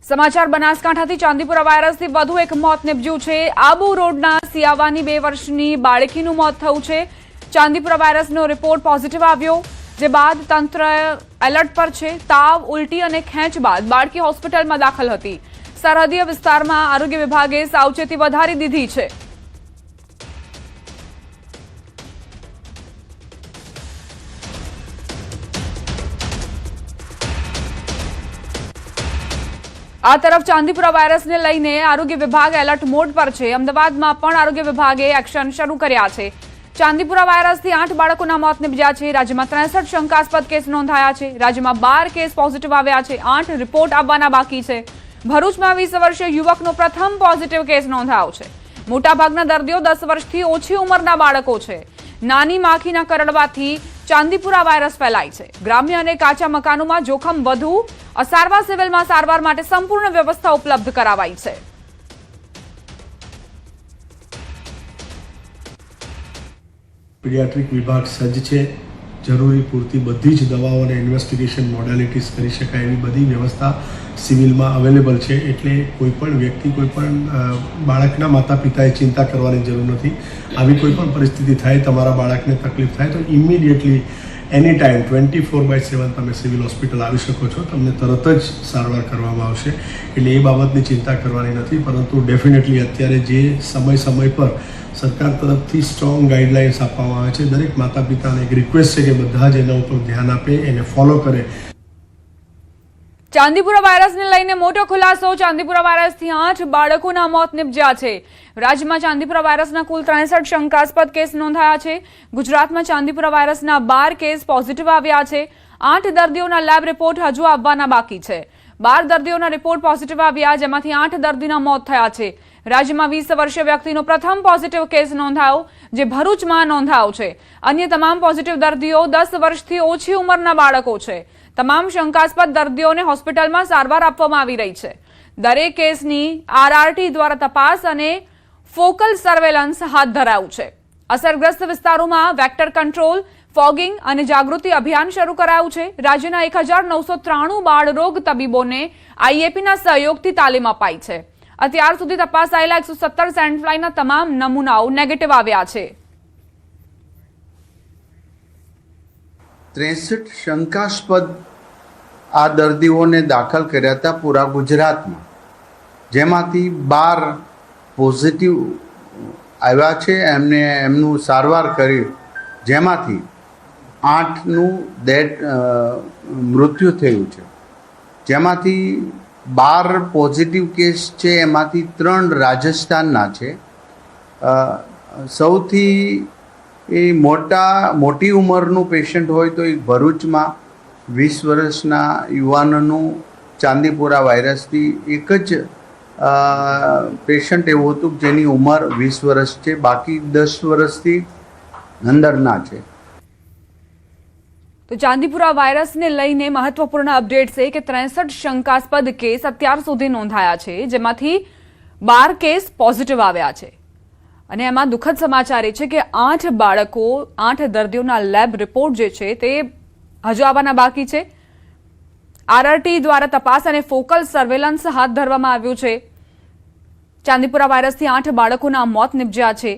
સમાચાર બનાસકાંઠાથી ચાંદીપુરા વાયરસથી વધુ એક મોત નિપજ્યું છે। આબુ રોડના સિયાવાની 2 વર્ષની બાળકીનું મોત થયું છે। ચાંદીપુરા વાયરસનો રિપોર્ટ પોઝિટિવ આવ્યો, જે બાદ તંત્ર એલર્ટ પર છે। તાવ, ઉલટી અને ખેંચ બાદ બાળકી હોસ્પિટલમાં દાખલ હતી। સરહદીય વિસ્તારમાં આરોગ્ય વિભાગે સાવચેતી વધારી દીધી છે। આ તરફ ચાંદીપુરા વાયરસને લઈને આરોગ્ય વિભાગ એલર્ટ મોડ પર છે। અમદાવાદમાં પણ આરોગ્ય વિભાગે એક્શન શરૂ કર્યા છે। ચાંદીપુરા વાયરસથી 8 બાળકોના મોત નિપજ્યા છે। રાજ્યમાં 63 શંકાસ્પદ કેસ નોંધાયા છે। રાજ્યમાં 12 કેસ પોઝિટિવ આવ્યા છે। 8 રિપોર્ટ આવવાના બાકી છે। ભરૂચમાં 20 વર્ષીય યુવકનો પ્રથમ પોઝિટિવ કેસ નોંધાયો છે। મોટાભાગના દર્દીઓ 10 વર્ષથી ઓછી ઉંમરના બાળકો છે। નાની માખીના કરડવાથી ચાંદીપુરા વાયરસ ફેલાય છે। ગ્રામ્ય અને કાચા મકાનોમાં જોખમ વધુ। અસારવા સિવિલમાં સારવાર માટે સંપૂર્ણ વ્યવસ્થા ઉપલબ્ધ કરાવાઈ છે। પીડિયાટ્રિક વિભાગ સજ્જ છે। જરૂરી પૂરતી બધી જ દવાઓ અને ઇન્વેસ્ટિગેશન મોડેલિટીઝ કરી શકાય એવી બધી વ્યવસ્થા સિવિલમાં અવેલેબલ છે। એટલે કોઈપણ વ્યક્તિ, કોઈપણ બાળકના માતા પિતાએ ચિંતા કરવાની જરૂર નથી। આવી કોઈપણ પરિસ્થિતિ થાય, તમારા બાળકને તકલીફ થાય તો ઇમિડિયેટલી એની ટાઈમ 24/7 તમે સિવિલ હોસ્પિટલ આવી શકો છો। તમને તરત જ સારવાર કરવામાં આવશે। એટલે એ બાબતની ચિંતા કરવાની નથી। પરંતુ ડેફિનેટલી અત્યારે જે સમય પર સરકાર તરફથી સ્ટ્રોંગ ગાઈડલાઇન્સ આપવામાં આવે છે, દરેક માતા પિતાને એક રિક્વેસ્ટ છે કે બધા જ એના ઉપર ધ્યાન આપે, એને ફોલો કરે। ચાંદીપુરા વાયરસને લઈને મોટો ખુલાસો। ચાંદીપુરા વાયરસથી 8 બાળકોના મોત નિપજ્યા છે। રાજ્યમાં ચાંદીપુરા વાયરસના કુલ 63 શંકાસ્પદ કેસ નોંધાયા છે। ગુજરાતમાં ચાંદીપુરા વાયરસના 12 કેસ પોઝિટિવ આવ્યા છે। 8 દર્દીઓના લેબ રિપોર્ટ હજુ આવવાના બાકી છે। 12 દર્દીઓના રિપોર્ટ પોઝિટિવ આવ્યા, જેમાંથી 8 દર્દીના મોત થયા છે। રાજ્યમાં 20 વર્ષીય વ્યક્તિનો પ્રથમ પોઝિટિવ કેસ નોંધાયો, જે ભરૂચમાં નોંધાયો છે। અન્ય તમામ પોઝિટિવ દર્દીઓ 10 વર્ષથી ઓછી ઉંમરના બાળકો છે। તમામ શંકાસ્પદ દર્દીઓને હોસ્પિટલમાં સારવાર આપવામાં આવી રહી છે। દરેક કેસની આરઆરટી દ્વારા તપાસ અને ફોકલ સર્વેલન્સ હાથ ધરાયું છે। અસરગ્રસ્ત વિસ્તારોમાં વેક્ટર કંટ્રોલ, ફોગિંગ અને જાગૃતિ અભિયાન શરૂ કરાયું છે। રાજ્યના 1993 બાળરોગ તબીબોને આઈએપીના સહયોગથી તાલીમ અપાઈ છે। અત્યાર સુધી તપાસાયેલા 117 સેન્ડફ્લાયના તમામ નમૂનાઓ નેગેટિવ આવ્યા છે। 63 શંકાસ્પદ આ દર્દીઓને દાખલ કર્યા હતા પૂરા ગુજરાતમાં, જેમાંથી 12 પોઝિટિવ આવ્યા છે। એમનું સારવાર કરી, જેમાંથી 8નું મૃત્યુ થયું છે। જેમાંથી 12 પોઝિટિવ કેસ છે, એમાંથી 3 રાજસ્થાનના છે। સૌથી મોટી ઉંમરનું પેશન્ટ હોય તો એક ભરૂચમાં 20 વર્ષના યુવાનનું ચાંદીપુરા વાયરસથી એક જ પેશન્ટ એવું હતું જેની ઉંમર 20 વર્ષ છે, બાકી 10 વર્ષથી અંદરના છે। તો ચાંદીપુરા વાયરસને લઈને મહત્વપૂર્ણ અપડેટ છે કે 63 શંકાસ્પદ કેસ અત્યાર સુધી નોંધાયા છે, જેમાંથી 12 કેસ પોઝિટિવ આવ્યા છે। અને એમાં દુઃખદ સમાચાર એ છે કે 8 બાળકો, 8 દર્દીઓના લેબ રિપોર્ટ જે છે તે હજુ આવવાના બાકી છે। આરઆરટી દ્વારા તપાસ અને ફોકલ સર્વેલન્સ હાથ ધરવામાં આવ્યું છે। ચાંદીપુરા વાયરસથી 8 બાળકોના મોત નિપજ્યા છે।